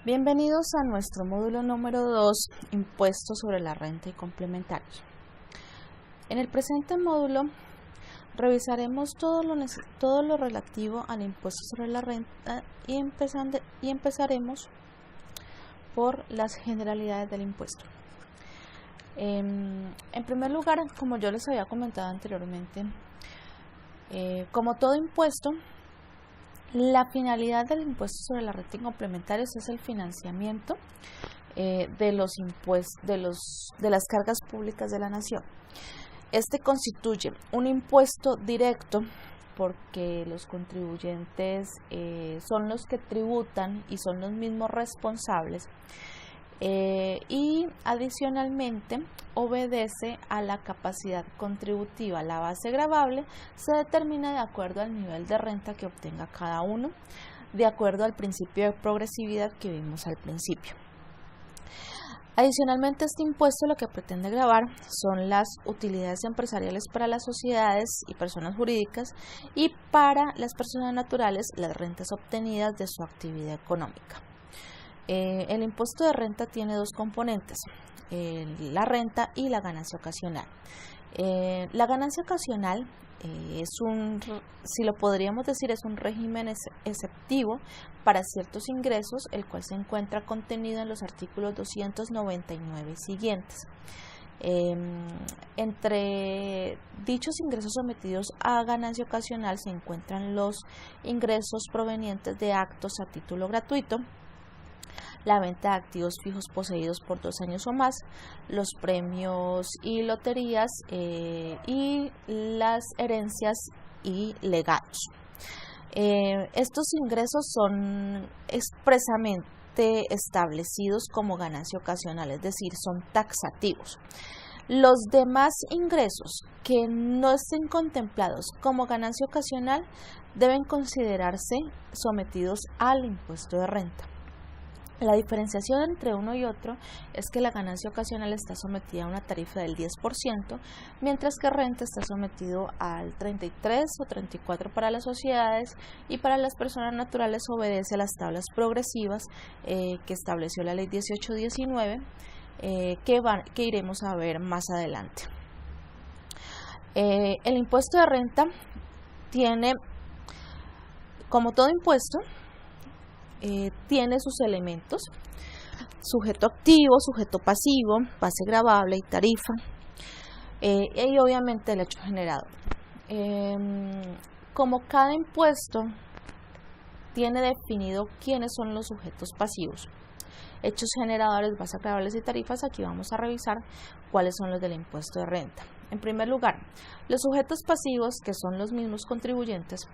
Bienvenidos a nuestro módulo número 2, Impuestos sobre la renta y complementarios. En el presente módulo revisaremos todo lo relativo al impuesto sobre la renta y empezaremos por las generalidades del impuesto. En primer lugar, como yo les había comentado anteriormente, como todo impuesto, la finalidad del impuesto sobre la renta y complementarios es el financiamiento de los impuestos de las cargas públicas de la nación. Este constituye un impuesto directo porque los contribuyentes son los que tributan y son los mismos responsables, y adicionalmente obedece a la capacidad contributiva. La base gravable se determina de acuerdo al nivel de renta que obtenga cada uno, de acuerdo al principio de progresividad que vimos al principio. Adicionalmente, este impuesto lo que pretende gravar son las utilidades empresariales para las sociedades y personas jurídicas, y para las personas naturales las rentas obtenidas de su actividad económica. El impuesto de renta tiene dos componentes, la renta y la ganancia ocasional. La ganancia ocasional si lo podríamos decir, es un régimen exceptivo para ciertos ingresos, el cual se encuentra contenido en los artículos 299 y siguientes. Entre dichos ingresos sometidos a ganancia ocasional se encuentran los ingresos provenientes de actos a título gratuito, la venta de activos fijos poseídos por 2 años o más, los premios y loterías, y las herencias y legados. Estos ingresos son expresamente establecidos como ganancia ocasional, es decir, son taxativos. Los demás ingresos que no estén contemplados como ganancia ocasional deben considerarse sometidos al impuesto de renta. La diferenciación entre uno y otro es que la ganancia ocasional está sometida a una tarifa del 10%, mientras que renta está sometido al 33 o 34% para las sociedades, y para las personas naturales obedece a las tablas progresivas que estableció la ley 1819, que iremos a ver más adelante. El impuesto de renta tiene, como todo impuesto, tiene sus elementos: sujeto activo, sujeto pasivo, base gravable y tarifa, y obviamente el hecho generador. Como cada impuesto tiene definido quiénes son los sujetos pasivos, hechos generadores, bases gravables y tarifas, aquí vamos a revisar cuáles son los del impuesto de renta. En primer lugar, los sujetos pasivos, que son los mismos contribuyentes,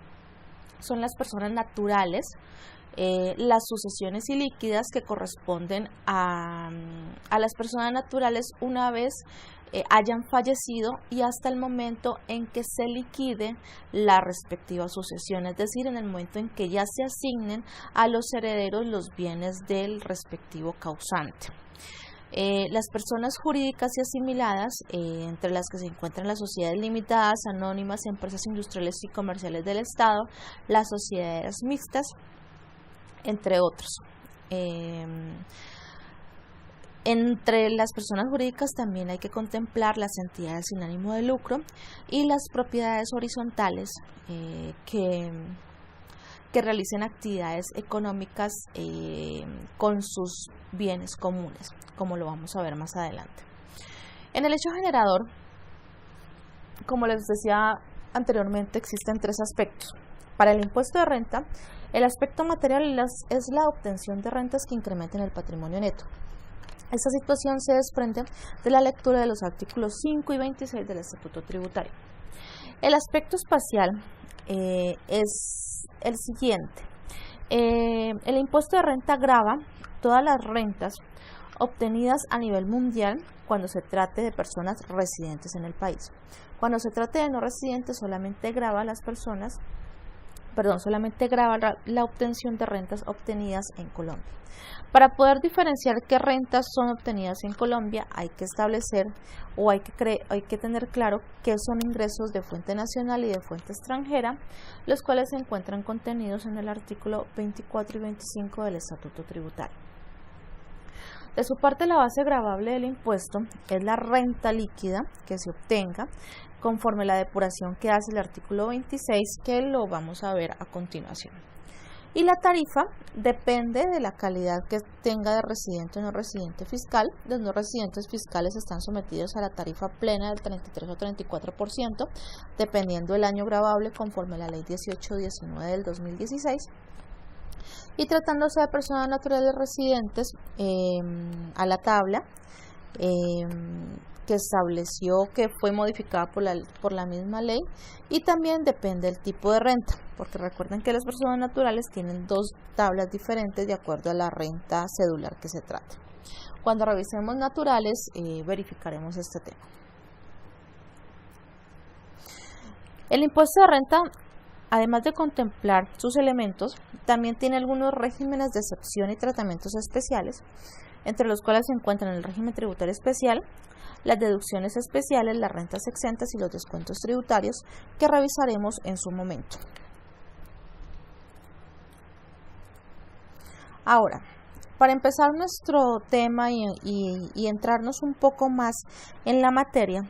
son las personas naturales, las sucesiones ilíquidas que corresponden a las personas naturales una vez hayan fallecido y hasta el momento en que se liquide la respectiva sucesión, es decir, en el momento en que ya se asignen a los herederos los bienes del respectivo causante. Las personas jurídicas y asimiladas, entre las que se encuentran las sociedades limitadas, anónimas, empresas industriales y comerciales del Estado, las sociedades mixtas, entre otros. Entre las personas jurídicas también hay que contemplar las entidades sin ánimo de lucro y las propiedades horizontales que realicen actividades económicas con sus bienes comunes, como lo vamos a ver más adelante. En el hecho generador, como les decía anteriormente, existen 3 aspectos. Para el impuesto de renta, el aspecto material es la obtención de rentas que incrementen el patrimonio neto. Esta situación se desprende de la lectura de los artículos 5 y 26 del Estatuto Tributario. El aspecto espacial es el siguiente. El impuesto de renta grava todas las rentas obtenidas a nivel mundial cuando se trate de personas residentes en el país. Cuando se trate de no residentes, solamente grava la obtención de rentas obtenidas en Colombia. Para poder diferenciar qué rentas son obtenidas en Colombia, hay que establecer o hay que tener claro qué son ingresos de fuente nacional y de fuente extranjera, los cuales se encuentran contenidos en el artículo 24 y 25 del Estatuto Tributario. De su parte, la base gravable del impuesto es la renta líquida que se obtenga conforme la depuración que hace el artículo 26, que lo vamos a ver a continuación. Y la tarifa depende de la calidad que tenga de residente o no residente fiscal. Los no residentes fiscales están sometidos a la tarifa plena del 33 o 34%, dependiendo del año gravable conforme a la ley 1819 del 2016. Y tratándose de personas naturales residentes, a la tabla que estableció, que fue modificada por la misma ley, y también depende del tipo de renta, porque recuerden que las personas naturales tienen dos tablas diferentes de acuerdo a la renta cedular que se trate. Cuando revisemos naturales, verificaremos este tema. El impuesto de renta, además de contemplar sus elementos, también tiene algunos regímenes de excepción y tratamientos especiales, entre los cuales se encuentran el régimen tributario especial, las deducciones especiales, las rentas exentas y los descuentos tributarios, que revisaremos en su momento. Ahora, para empezar nuestro tema y entrarnos un poco más en la materia,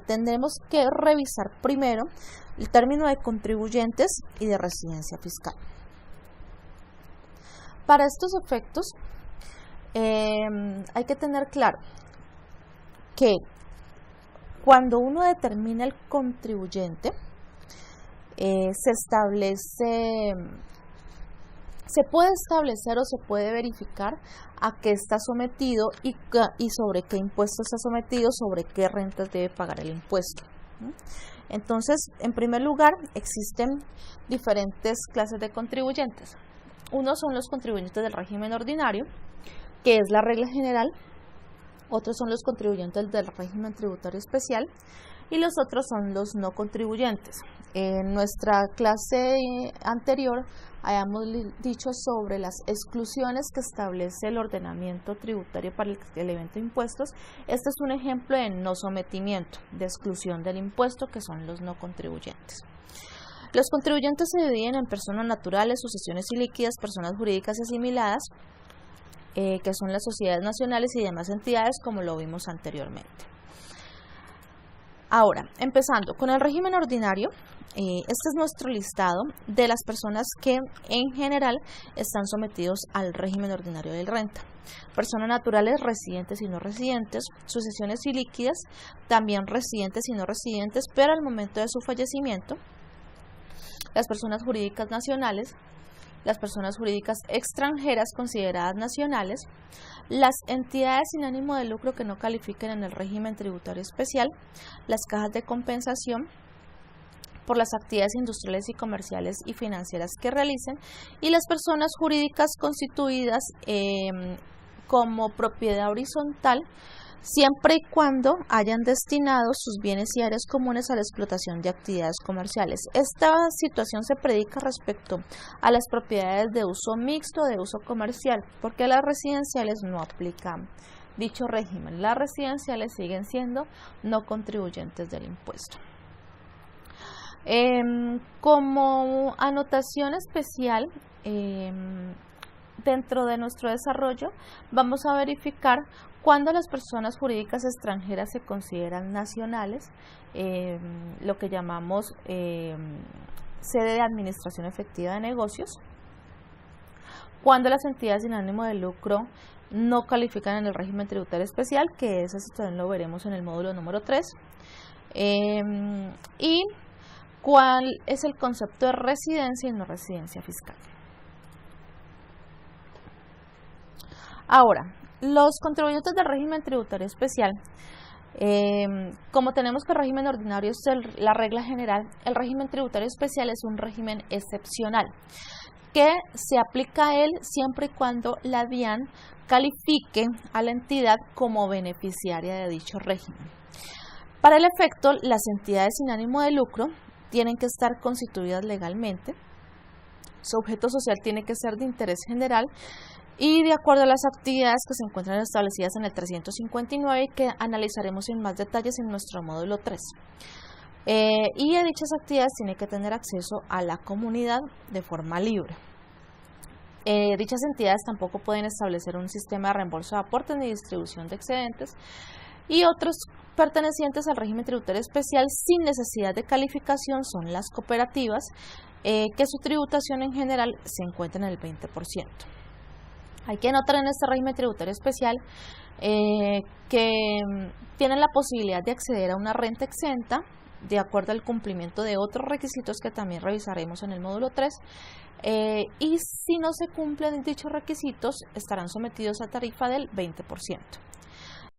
tendremos que revisar primero el término de contribuyentes y de residencia fiscal. Para estos efectos, hay que tener claro que cuando uno determina el contribuyente, se puede establecer o se puede verificar a qué está sometido y sobre qué impuesto está sometido, sobre qué rentas debe pagar el impuesto. Entonces, en primer lugar, existen diferentes clases de contribuyentes. Unos son los contribuyentes del régimen ordinario, que es la regla general. Otros son los contribuyentes del régimen tributario especial y los otros son los no contribuyentes. En nuestra clase anterior habíamos dicho sobre las exclusiones que establece el ordenamiento tributario para el evento de impuestos. Este es un ejemplo de no sometimiento, de exclusión del impuesto, que son los no contribuyentes. Los contribuyentes se dividen en personas naturales, sucesiones ilíquidas, personas jurídicas y asimiladas, que son las sociedades nacionales y demás entidades, como lo vimos anteriormente. Ahora, empezando con el régimen ordinario, este es nuestro listado de las personas que en general están sometidos al régimen ordinario de renta. Personas naturales, residentes y no residentes, sucesiones ilíquidas, también residentes y no residentes, pero al momento de su fallecimiento, las personas jurídicas nacionales, las personas jurídicas extranjeras consideradas nacionales, las entidades sin ánimo de lucro que no califiquen en el régimen tributario especial, las cajas de compensación por las actividades industriales y comerciales y financieras que realicen, y las personas jurídicas constituidas como propiedad horizontal, siempre y cuando hayan destinado sus bienes y áreas comunes a la explotación de actividades comerciales. Esta situación se predica respecto a las propiedades de uso mixto, de uso comercial, porque a las residenciales no aplican dicho régimen. Las residenciales siguen siendo no contribuyentes del impuesto. Como anotación especial, dentro de nuestro desarrollo vamos a verificar cuando las personas jurídicas extranjeras se consideran nacionales, lo que llamamos sede de administración efectiva de negocios, cuando las entidades sin ánimo de lucro no califican en el régimen tributario especial, que esa situación lo veremos en el módulo número 3, y cuál es el concepto de residencia y no residencia fiscal. Ahora, los contribuyentes del régimen tributario especial, como tenemos que el régimen ordinario es la regla general, el régimen tributario especial es un régimen excepcional que se aplica a él siempre y cuando la DIAN califique a la entidad como beneficiaria de dicho régimen. Para el efecto, las entidades sin ánimo de lucro tienen que estar constituidas legalmente, su objeto social tiene que ser de interés general y de acuerdo a las actividades que se encuentran establecidas en el 359 y que analizaremos en más detalles en nuestro módulo 3. Y a dichas actividades tiene que tener acceso a la comunidad de forma libre. Dichas entidades tampoco pueden establecer un sistema de reembolso de aportes ni distribución de excedentes, y otros pertenecientes al régimen tributario especial sin necesidad de calificación son las cooperativas, que su tributación en general se encuentra en el 20%. Hay que notar en este régimen tributario especial que tienen la posibilidad de acceder a una renta exenta de acuerdo al cumplimiento de otros requisitos que también revisaremos en el módulo 3, y si no se cumplen dichos requisitos estarán sometidos a tarifa del 20%.